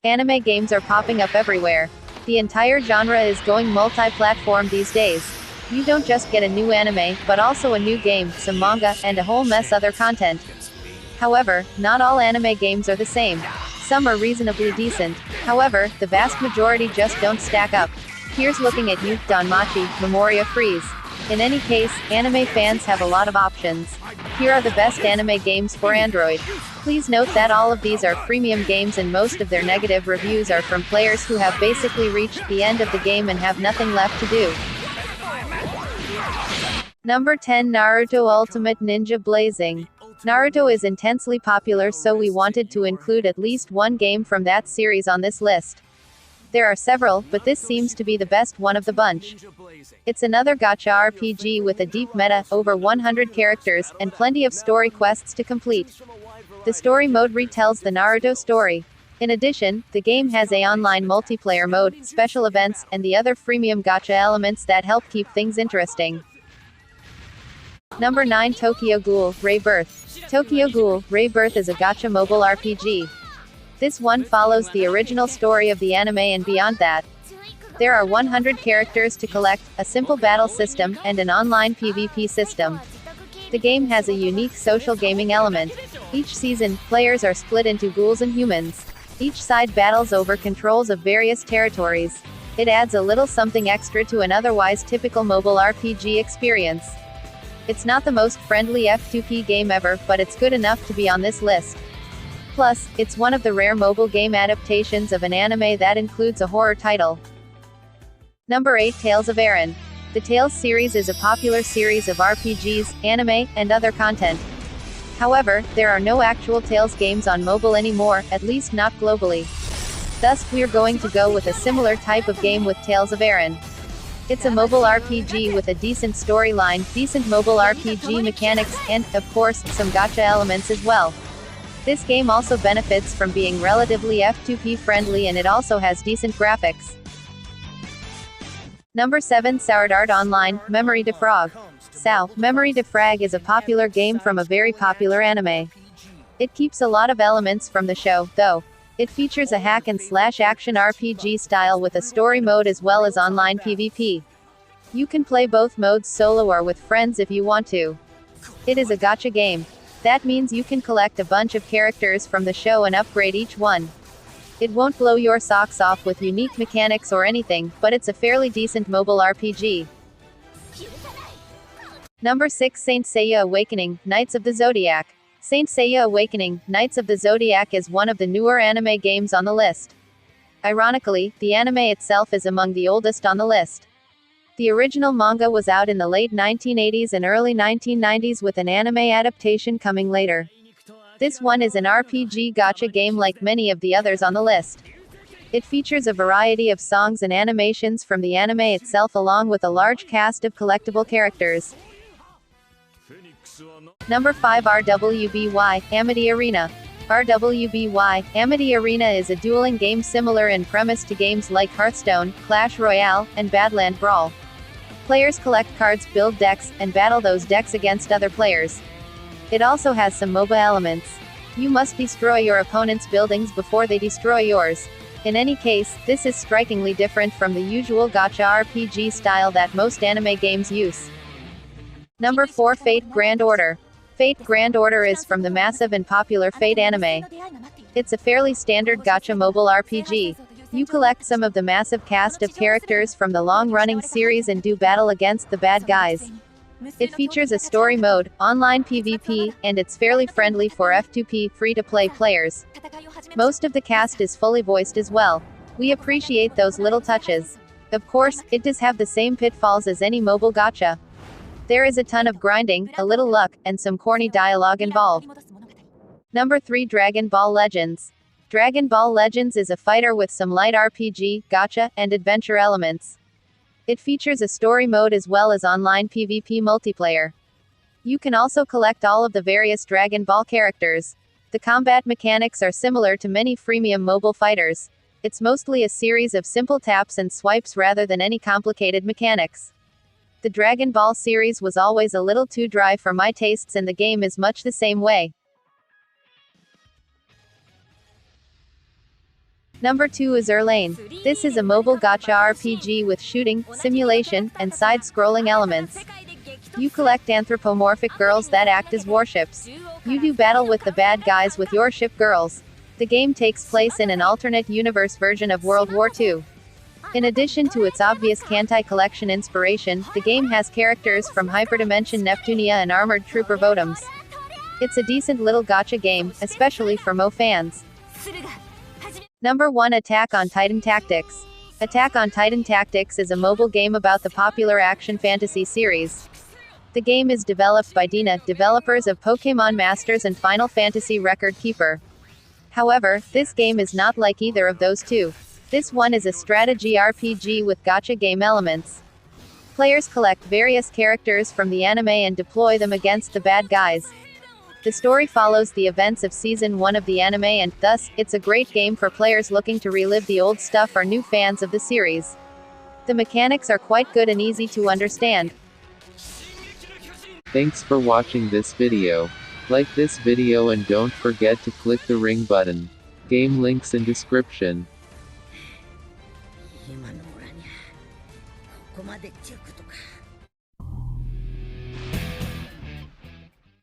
Anime games are popping up everywhere. The entire genre is going multi-platform these days. You don't just get a new anime, but also a new game, some manga, and a whole mess other content. However, not all anime games are the same. Some are reasonably decent. However, the vast majority just don't stack up. Here's looking at 𝙤𝙤𝙤𝙤 Memoria Freeze. In any case, anime fans have a lot of options. Here are the best anime games for Android. Please note that all of these are freemium games and most of their negative reviews are from players who have basically reached the end of the game and have nothing left to do. Number 10 Naruto Ultimate Ninja Blazing. Naruto is intensely popular, so we wanted to include at least one game from that series on this list. There are several, but this seems to be the best one of the bunch. It's another gacha RPG with a deep meta, over 100 characters, and plenty of story quests to complete. The story mode retells the Naruto story. In addition, the game has an online multiplayer mode, special events, and the other freemium gacha elements that help keep things interesting. Number 9 Tokyo Ghoul Rebirth. Tokyo Ghoul Rebirth is a gacha mobile RPG. This one follows the original story of the anime and beyond that. There are 100 characters to collect, a simple battle system, and an online PvP system. The game has a unique social gaming element. Each season, players are split into ghouls and humans. Each side battles over controls of various territories. It adds a little something extra to an otherwise typical mobile RPG experience. It's not the most friendly F2P game ever, but it's good enough to be on this list. Plus, it's one of the rare mobile game adaptations of an anime that includes a horror title. Number 8 Tales of Aaron. The Tales series is a popular series of RPGs, anime, and other content. However, there are no actual Tales games on mobile anymore, at least not globally. Thus, we're going to go with a similar type of game with Tales of Aaron. It's a mobile RPG with a decent storyline, decent mobile RPG mechanics, and, of course, some gacha elements as well. This game also benefits from being relatively F2P friendly and it also has decent graphics. Number 7 Sword Art Online, Memory de Frog. SAO, Memory de Frag is a popular game from a very popular anime. It keeps a lot of elements from the show, though. It features a hack-and-slash action RPG style with a story mode as well as online PvP. You can play both modes solo or with friends if you want to. It is a gacha game. That means you can collect a bunch of characters from the show and upgrade each one. It won't blow your socks off with unique mechanics or anything, but it's a fairly decent mobile RPG. Number 6 Saint Seiya Awakening, Knights of the Zodiac. Saint Seiya Awakening, Knights of the Zodiac is one of the newer anime games on the list. Ironically, the anime itself is among the oldest on the list. The original manga was out in the late 1980s and early 1990s with an anime adaptation coming later. This one is an RPG gacha game like many of the others on the list. It features a variety of songs and animations from the anime itself along with a large cast of collectible characters. Number 5 RWBY, Amity Arena. RWBY, Amity Arena is a dueling game similar in premise to games like Hearthstone, Clash Royale, and Badland Brawl. Players collect cards, build decks, and battle those decks against other players. It also has some MOBA elements. You must destroy your opponent's buildings before they destroy yours. In any case, this is strikingly different from the usual gacha RPG style that most anime games use. Number 4 Fate Grand Order. Fate Grand Order is from the massive and popular Fate anime. It's a fairly standard gacha mobile RPG. You collect some of the massive cast of characters from the long-running series and do battle against the bad guys. It features a story mode, online PvP, and it's fairly friendly for F2P free-to-play players. Most of the cast is fully voiced as well. We appreciate those little touches. Of course, it does have the same pitfalls as any mobile gacha. There is a ton of grinding, a little luck, and some corny dialogue involved. Number 3 Dragon Ball Legends. Dragon Ball Legends is a fighter with some light RPG, gacha, and adventure elements. It features a story mode as well as online PvP multiplayer. You can also collect all of the various Dragon Ball characters. The combat mechanics are similar to many freemium mobile fighters. It's mostly a series of simple taps and swipes rather than any complicated mechanics. The Dragon Ball series was always a little too dry for my tastes and the game is much the same way. Number 2 is 𝙫𝙤𝙤𝙚. This is a mobile gacha RPG with shooting, simulation, and side-scrolling elements. You collect anthropomorphic girls that act as warships. You do battle with the bad guys with your ship girls. The game takes place in an alternate universe version of World War II. In addition to its obvious Kantai collection inspiration, the game has characters from Hyperdimension Neptunia and Armored Trooper Votoms. It's a decent little gacha game, especially for MO fans. Number 1, Attack on Titan Tactics. Attack on Titan Tactics is a mobile game about the popular action fantasy series. The game is developed by 𝙫𝙤𝙤𝙚, developers of Pokémon Masters and Final Fantasy Record Keeper. However, this game is not like either of those two. This one is a strategy RPG with gacha game elements. Players collect various characters from the anime and deploy them against the bad guys. The story follows the events of Season 1 of the anime and, thus, it's a great game for players looking to relive the old stuff or new fans of the series. The mechanics are quite good and easy to understand. Thanks for watching this video. Like this video and don't forget to click the ring button. Game links in description. 今のオラにゃここまでチェックとか